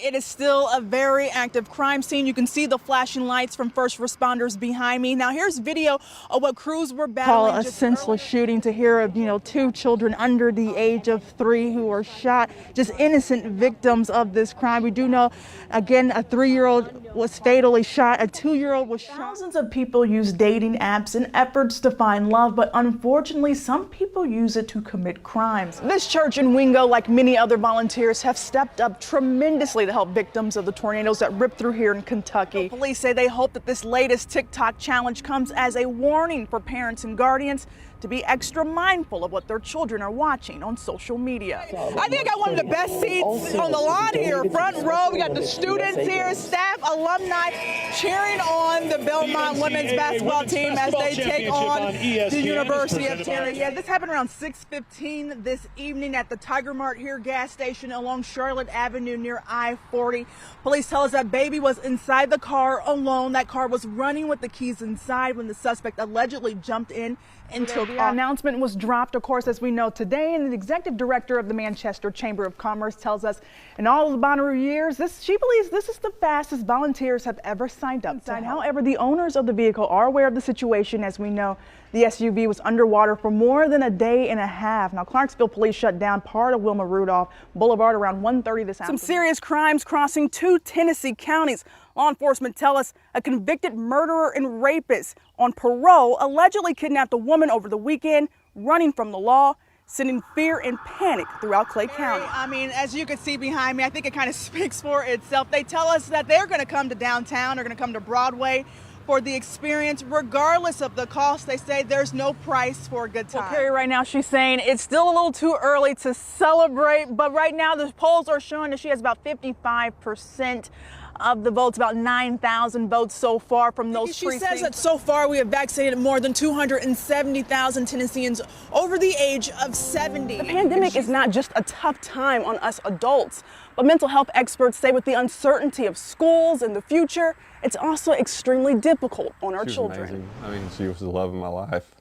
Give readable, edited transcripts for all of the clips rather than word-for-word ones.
it is still a very active crime scene. You can see the flashing lights from first responders behind me. Now here's video of what crews were battling. Call a senseless shooting to hear of, 2 children under the age of 3 who were shot, just innocent victims of this crime. We do know, again, a 3-year-old was fatally shot, a 2-year-old was shot. Thousands of people use dating apps in efforts to find love, but unfortunately, some people use it to commit crimes. This church in Wingo, like many other volunteers, have stepped up tremendously to help victims of the tornadoes that ripped through here in Kentucky. Police say they hope that this latest TikTok challenge comes as a warning for parents and guardians to be extra mindful of what their children are watching on social media. I think I got one of the best seats on the lawn here, front row. We got the students here, staff, alumni cheering on the Belmont women's basketball team as they take on the University of Tennessee. Yeah, this happened around 6:15 this evening at the Tiger Mart here gas station along Charlotte Avenue near I-40. Police tell us that baby was inside the car alone. That car was running with the keys inside when the suspect allegedly jumped in and took off. The announcement was dropped, of course, as we know today, and the executive director of the Manchester Chamber of Commerce tells us in all of the Bonnaroo years, she believes this is the fastest volunteers have ever signed up to help. However, the owners of the vehicle are aware of the situation. As we know, the SUV was underwater for more than a day and a half. Now, Clarksville police shut down part of Wilma Rudolph Boulevard around 1:30 this afternoon. Some serious crimes crossing 2 Tennessee counties. Law enforcement tell us a convicted murderer and rapist on parole allegedly kidnapped a woman over the weekend, running from the law, sending fear and panic throughout Clay County. I mean, as you can see behind me, I think it kind of speaks for itself. They tell us that they're going to come to downtown, they're going to come to Broadway for the experience, regardless of the cost. They say there's no price for a good time. Well, Carrie, right now she's saying it's still a little too early to celebrate, but right now the polls are showing that she has about 55% of the votes, about 9,000 votes so far from those precincts. She says that so far we have vaccinated more than 270,000 Tennesseans over the age of 70. The pandemic is not just a tough time on us adults, but mental health experts say with the uncertainty of schools and the future, it's also extremely difficult on our children. Amazing. I mean, she was the love of my life.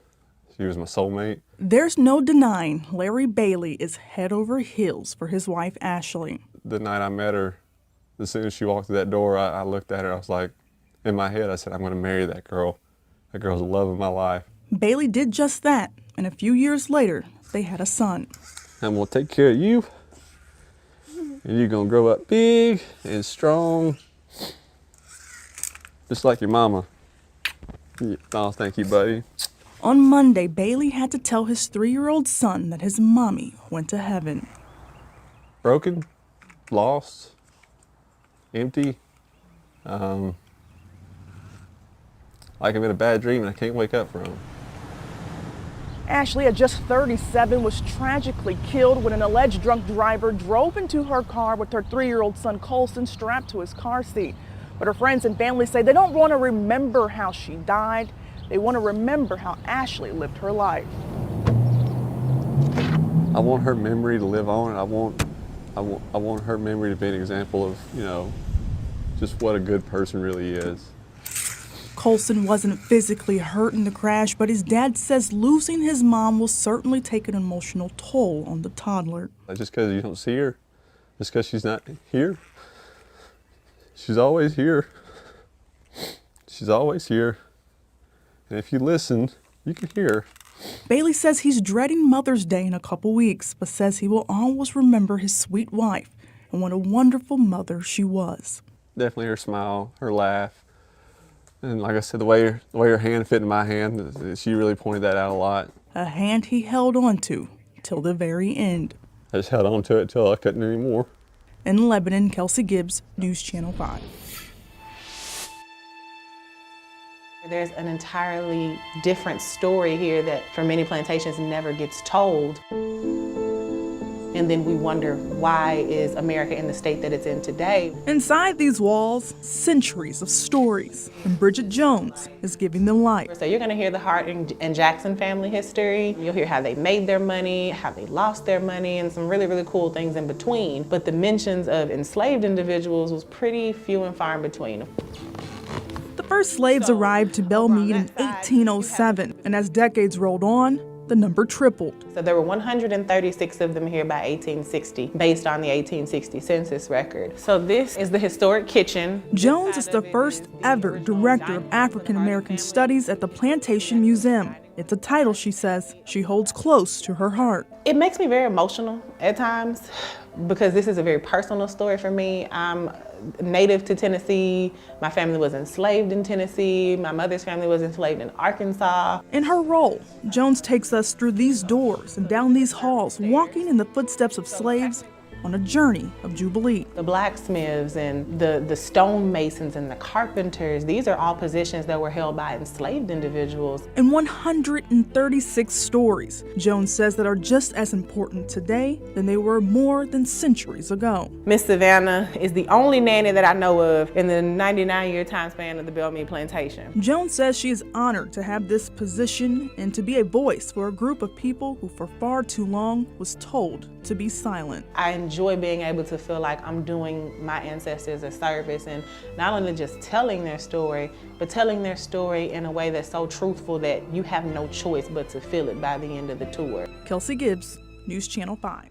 She was my soulmate. There's no denying Larry Bailey is head over heels for his wife, Ashley. The night I met her, as soon as she walked through that door, I looked at her. I was like, in my head, I said, I'm going to marry that girl. That girl's the love of my life. Bailey did just that, and a few years later, they had a son. I'm going to take care of you, and you're going to grow up big and strong, just like your mama. Oh, thank you, buddy. On Monday, Bailey had to tell his 3-year-old son that his mommy went to heaven. Broken, lost, empty, like I'm in a bad dream and I can't wake up from it. Ashley, at just 37, was tragically killed when an alleged drunk driver drove into her car with her 3-year-old son Colson strapped to his car seat. But her friends and family say they don't want to remember how she died. They want to remember how Ashley lived her life. I want her memory to live on, and I want her memory to be an example of, just what a good person really is. Colson wasn't physically hurt in the crash, but his dad says losing his mom will certainly take an emotional toll on the toddler. Just because you don't see her, just because she's not here, she's always here. She's always here. And if you listen, you can hear her. Bailey says he's dreading Mother's Day in a couple weeks, but says he will always remember his sweet wife and what a wonderful mother she was. Definitely her smile, her laugh, and like I said, the way her hand fit in my hand, she really pointed that out a lot. A hand he held on to till the very end. I just held on to it till I couldn't anymore. In Lebanon, Kelsey Gibbs, News Channel 5. There's an entirely different story here that for many plantations never gets told. And then we wonder, why is America in the state that it's in today? Inside these walls, centuries of stories, and Bridget Jones is giving them life. So you're gonna hear the Hart and Jackson family history. You'll hear how they made their money, how they lost their money, and some really, really cool things in between. But the mentions of enslaved individuals was pretty few and far in between. The first slaves arrived to Belmead in 1807, and as decades rolled on, the number tripled. So there were 136 of them here by 1860, based on the 1860 census record. So this is the historic kitchen. Jones is the first ever director of African American Studies at the Plantation Museum. It's a title, she says, she holds close to her heart. It makes me very emotional at times because this is a very personal story for me. I'm native to Tennessee. My family was enslaved in Tennessee. My mother's family was enslaved in Arkansas. In her role, Jones takes us through these doors and down these halls, walking in the footsteps of slaves on a journey of Jubilee. The blacksmiths and the stonemasons and the carpenters, these are all positions that were held by enslaved individuals. And 136 stories, Jones says, that are just as important today than they were more than centuries ago. Miss Savannah is the only nanny that I know of in the 99-year time span of the Bellmead Plantation. Jones says she is honored to have this position and to be a voice for a group of people who for far too long was told to be silent. I enjoy being able to feel like I'm doing my ancestors a service and not only just telling their story, but telling their story in a way that's so truthful that you have no choice but to feel it by the end of the tour. Kelsey Gibbs, News Channel 5.